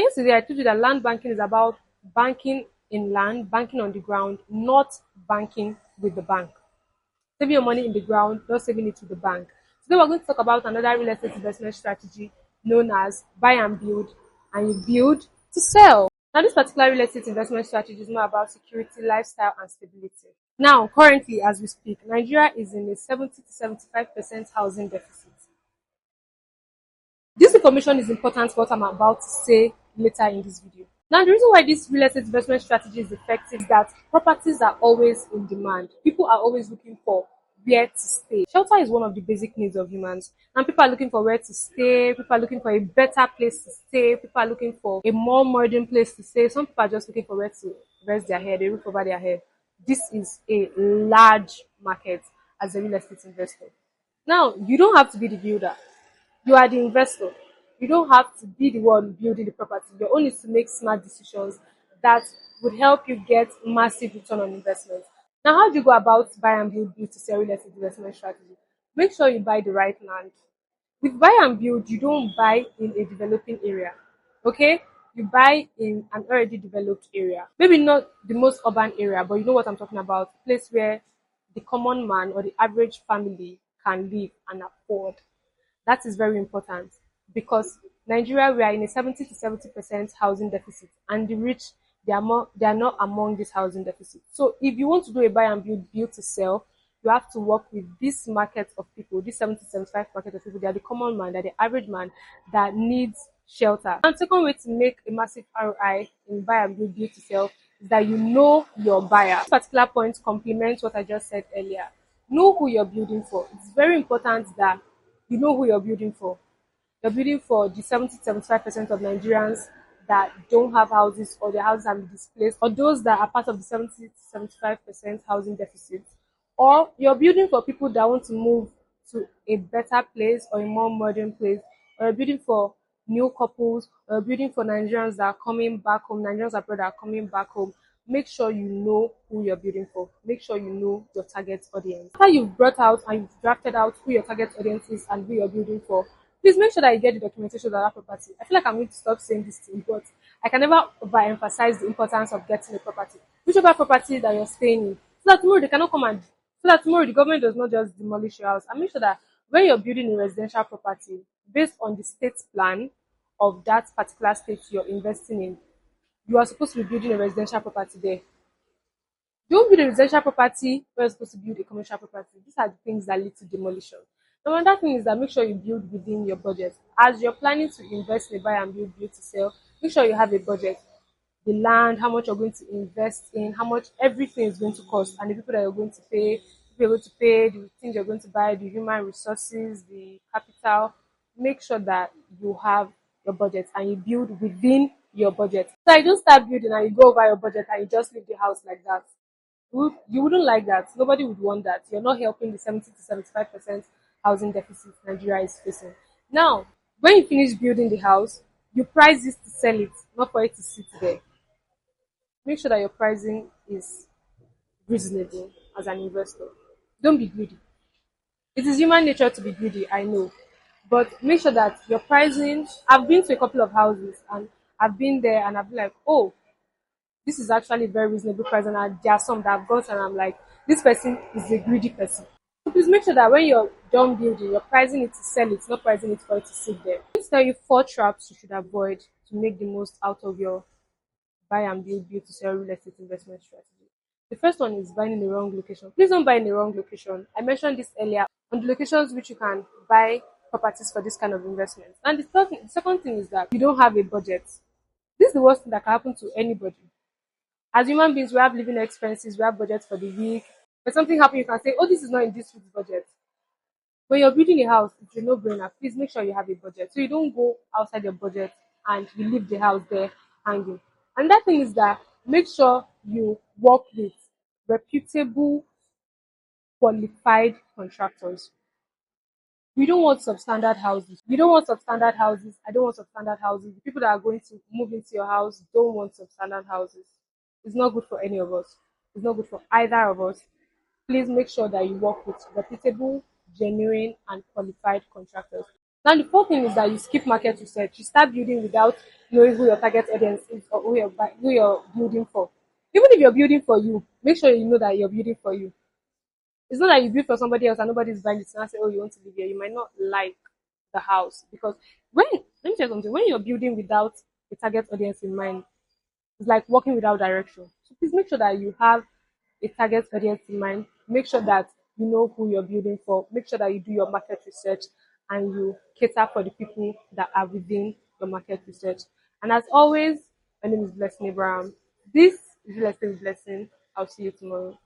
yesterday I told you that land banking is about banking in land, banking on the ground, not banking with the bank. Saving your money in the ground, not saving it with the bank. Today we're going to talk about another real estate investment strategy known as buy and build, and you build to sell. Now, this particular real estate investment strategy is more about security, lifestyle, and stability. Now, currently, as we speak, Nigeria is in a 70 to 75% housing deficit. This information is important for what I'm about to say later in this video. Now, the reason why this real estate investment strategy is effective is that properties are always in demand. People are always looking for where to stay. Shelter is one of the basic needs of humans, and people are looking for where to stay. People are looking for a better place to stay. People are looking for a more modern place to stay. Some people are just looking for where to rest their head, a roof over their head. This is a large market as a real estate investor. Now, you don't have to be the builder. You are the investor. You don't have to be the one building the property. Your own is to make smart decisions that would help you get massive return on investment. Now, how do you go about buy and build to sell real estate investment strategy? Make sure you buy the right land. With buy and build, you don't buy in a developing area. Okay? You buy in an already developed area. Maybe not the most urban area, but you know what I'm talking about. A place where the common man or the average family can live and afford. That is very important because Nigeria, we are in a 70 to 70% housing deficit, and the rich, they are not among this housing deficit. So if you want to do a buy and build to sell, you have to work with this market of people, this 70 to 75 market of people. They are the common man, they're the average man that needs shelter. And second way to make a massive ROI in buy and build to sell is that you know your buyer. This particular point complements what I just said earlier. Know who you're building for. It's very important that you know who you're building for. You're building for the 70 to 75% of Nigerians that don't have houses, or their houses have been displaced, or those that are part of the 70 to 75% housing deficit. Or you're building for people that want to move to a better place or a more modern place. Or you're building for new couples, or you're building for Nigerians that are coming back home, Nigerians abroad that are coming back home. Make sure you know who you're building for. Make sure you know your target audience. After you've brought out and you've drafted out who your target audience is and who you're building for, please make sure that you get the documentation of that property. I feel like I'm going to stop saying this thing, but I can never overemphasize the importance of getting a property. Whichever property that you're staying in, so that tomorrow they cannot come and so that tomorrow the government does not just demolish your house. And make sure that when you're building a residential property, based on the state plan of that particular state you're investing in, you are supposed to be building a residential property there. Don't build a residential property where you're supposed to build a commercial property. These are the things that lead to demolition. Now, another thing is that make sure you build within your budget. As you're planning to invest in a buy and build to sell, make sure you have a budget. The land, how much you're going to invest in, how much everything is going to cost, and the people that you're going to pay, the things you're going to buy, the human resources, the capital. Make sure that you have your budget and you build within your budget. So you don't start building and you go over your budget and you just leave the house like that. You wouldn't like that. Nobody would want that. You're not helping the 70 to 75% housing deficit Nigeria is facing. Now, when you finish building the house, you price this to sell it, not for it to sit there. Make sure that your pricing is reasonable as an investor. Don't be greedy. It is human nature to be greedy, I know. But make sure that your pricing, I've been to a couple of houses and I've been there and I've been like, oh, this is actually a very reasonable price, and there are some that I've got and I'm like, this person is a greedy person. So please make sure that when you're done building, you're pricing it to sell it, not pricing it for it to sit there. Let me tell you 4 traps you should avoid to make the most out of your buy and build to sell real estate investment strategy. The first one is buying in the wrong location. Please don't buy in the wrong location. I mentioned this earlier on the locations which you can buy properties for this kind of investment. And the second thing is that you don't have a budget. This is the worst thing that can happen to anybody. As human beings, we have living expenses, we have budgets for the week. When something happens, you can say, oh, this is not in this week's budget. When you're building a house, it's a no-brainer. Please make sure you have a budget. So you don't go outside your budget and you leave the house there hanging. And that thing is that make sure you work with reputable, qualified contractors. We don't want substandard houses. You don't want substandard houses. I don't want substandard houses. The people that are going to move into your house don't want substandard houses. It's not good for any of us. It's not good for either of us. Please make sure that you work with reputable, genuine, and qualified contractors. Now, the fourth thing is that you skip market research. You start building without knowing who your target audience is or who you're building for. Even if you're building for you, make sure you know that you're building for you. It's not like you build for somebody else and nobody's buying it. And I say, oh, you want to live here. You might not like the house because let me tell you something. When you're building without a target audience in mind, it's like walking without direction. So please make sure that you have a target audience in mind. Make sure that you know who you're building for. Make sure that you do your market research and you cater for the people that are within your market research. And as always, my name is Blessing Abraham. This is Real Estate with Blessing. I'll see you tomorrow.